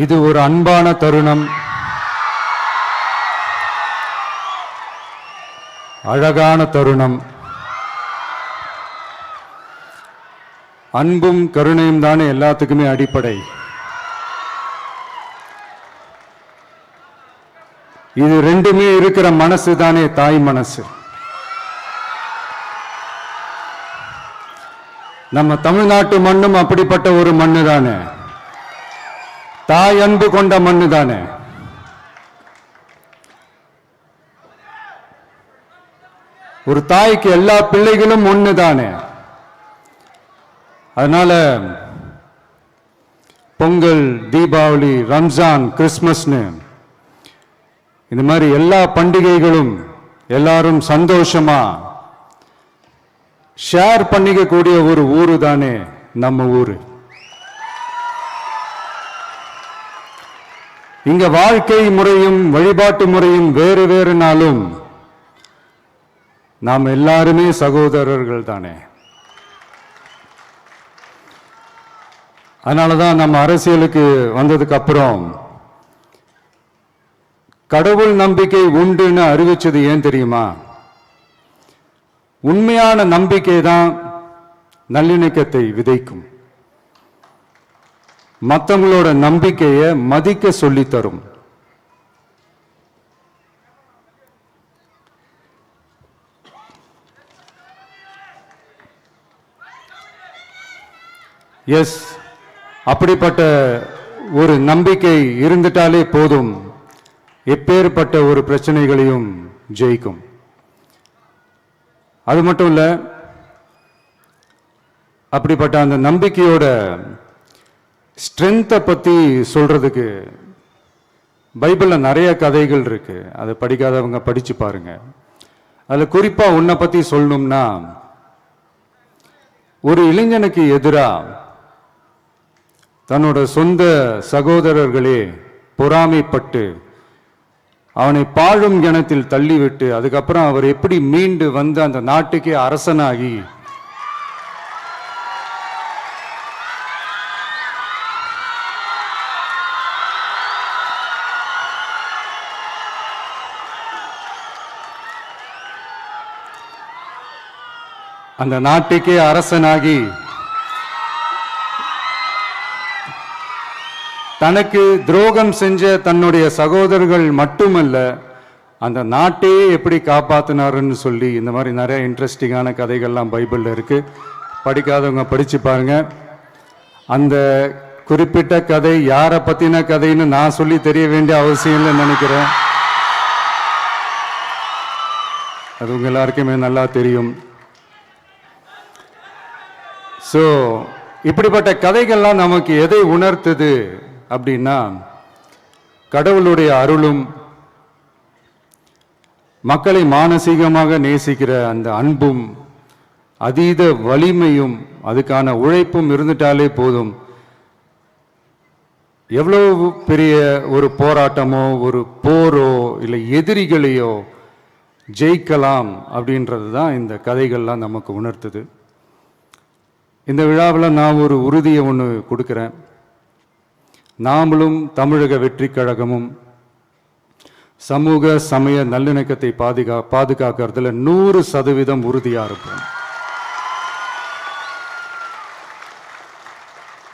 இது ஒரு அன்பான தருணம், அழகான தருணம். அன்பும் கருணையும் தானே எல்லாத்துக்குமே அடிப்படை. இது ரெண்டுமே இருக்கிற மனசு தானே தாய் மனசு. நம்ம தமிழ்நாட்டு மண்ணும் அப்படிப்பட்ட ஒரு மண்ணு தானே, தாய் அன்பு கொண்ட மண்ணு தானே. ஒரு தாய்க்கு எல்லா பிள்ளைகளும் ஒண்ணு தானே. அதனால பொங்கல், தீபாவளி, ரம்ஜான், கிறிஸ்துமஸ்னு இந்த மாதிரி எல்லா பண்டிகைகளும் எல்லாரும் சந்தோஷமா ஷேர் பண்ணிக்க கூடிய ஒரு ஊரு தானே நம்ம ஊரு. இங்க வாழ்க்கை முறையும் வழிபாட்டு முறையும் வேறு வேறுனாலும் நாம் எல்லாருமே சகோதரர்கள் தானே. அதனாலதான் நம்ம அரசியலுக்கு வந்ததுக்கு அப்புறம் கடவுள் நம்பிக்கை உண்டுன்னு அறிவிச்சது ஏன் தெரியுமா? உண்மையான நம்பிக்கை தான் நல்லிணக்கத்தை விதைக்கும், மற்றவங்களோட நம்பிக்கையை மதிக்க சொல்லி தரும். எஸ், அப்படிப்பட்ட ஒரு நம்பிக்கை இருந்துட்டாலே போதும், எப்பேற்பட்ட ஒரு பிரச்சனைகளையும் ஜெயிக்கும். அது மட்டும் இல்ல, அப்படிப்பட்ட அந்த நம்பிக்கையோட ஸ்ட்ரென்த்தை பத்தி சொல்றதுக்கு பைபிள்ல நிறைய கதைகள் இருக்கு. அதை படிக்காதவங்க படிச்சு பாருங்க. அதுல குறிப்பா உன்னை பத்தி சொல்லணும்னா, ஒரு இளைஞனுக்கு எதிராக தன்னோட சொந்த சகோதரர்களே பொறாமைப்பட்டு அவனை பாழும் கிணத்தில் தள்ளிவிட்டு அதுக்கப்புறம் அவர் எப்படி மீண்டு வந்து அந்த நாட்டுக்கே அரசனாகி அந்த நாட்டுக்கே அரசனாகி தனக்கு துரோகம் செஞ்ச தன்னுடைய சகோதரர்கள் மட்டுமல்ல, அந்த நாட்டையே எப்படி காப்பாத்தினாருன்னு சொல்லி இந்த மாதிரி நிறைய இன்ட்ரெஸ்டிங்கான கதைகள்லாம் பைபிள்ல இருக்கு. படிக்காதவங்க படிச்சு பாருங்க. அந்த குறிப்பிட்ட கதை யாரை பத்தின கதைன்னு நான் சொல்லி தெரிய வேண்டிய அவசியம் இல்லைன்னு நினைக்கிறேன். அது உங்க எல்லாருக்குமே நல்லா தெரியும். ஸோ இப்படிப்பட்ட கதைகள்லாம் நமக்கு எதை உணர்த்துது அப்படின்னா, கடவுளுடைய அருளும் மக்களை மானசீகமாக நேசிக்கிற அந்த அன்பும் அதீத வலிமையும் அதுக்கான உழைப்பும் இருந்துட்டாலே போதும், எவ்வளவு பெரிய ஒரு போராட்டமோ ஒரு போரோ இல்லை எதிரிகளையோ ஜெயிக்கலாம் அப்படின்றது தான் இந்த கதைகள்லாம் நமக்கு உணர்த்துது. இந்த விழாவில் நான் ஒரு உறுதியை ஒன்று கொடுக்குறேன். நாமளும் தமிழக வெற்றி கழகமும் சமூக சமய நல்லிணக்கத்தை பாதுகாக்கிறதுல 100% உறுதியா இருப்போம்.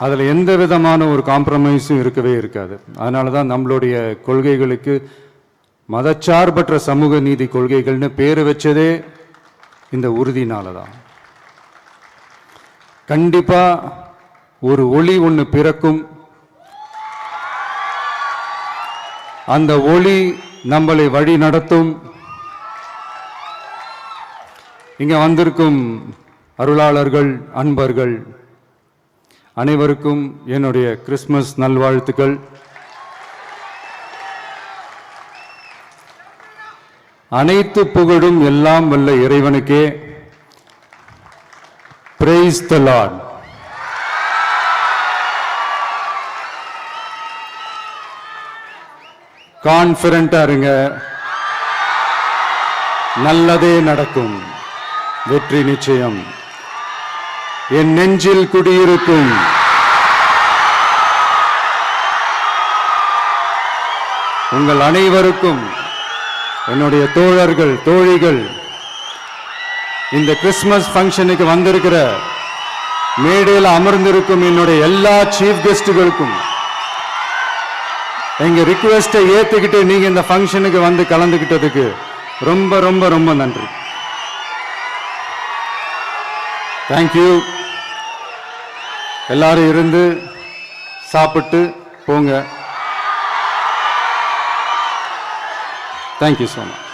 அதில் எந்த விதமான ஒரு காம்ப்ரமைஸும் இருக்கவே இருக்காது. அதனால தான் நம்மளுடைய கொள்கைகளுக்கு மதச்சார்பற்ற சமூக நீதி கொள்கைகள்னு பேர் வச்சதே இந்த உறுதினால தான். கண்டிப்பா ஒரு ஒளி ஒன்று பிறக்கும். அந்த ஒளி நம்மளை வழி நடத்தும். இங்க வந்திருக்கும் அருளாளர்கள், அன்பர்கள் அனைவருக்கும் என்னுடைய கிறிஸ்துமஸ் நல்வாழ்த்துக்கள். அனைத்து புகழும் எல்லாம் வல்ல இறைவனுக்கே. Praise the Lord. கான்ஃபிடென்ட்டா இருங்க, நல்லதே நடக்கும், வெற்றி நிச்சயம். என் நெஞ்சில் குடியிருக்கும் உங்கள் அனைவருக்கும், என்னுடைய தோழர்கள் தோழிகள், இந்த கிறிஸ்துமஸ் ஃபங்க்ஷனுக்கு வந்திருக்கிற மேடையில் அமர்ந்திருக்கும் என்னுடைய எல்லா சீஃப் கெஸ்டுகளுக்கும் எங்க ரிக்வெஸ்டை ஏத்துக்கிட்டு நீங்க இந்த ஃபங்க்ஷனுக்கு வந்து கலந்துக்கிட்டதுக்கு ரொம்ப ரொம்ப ரொம்ப நன்றி. தேங்க்யூ. எல்லாரும் இருந்து சாப்பிட்டு போங்க. Thank you so much.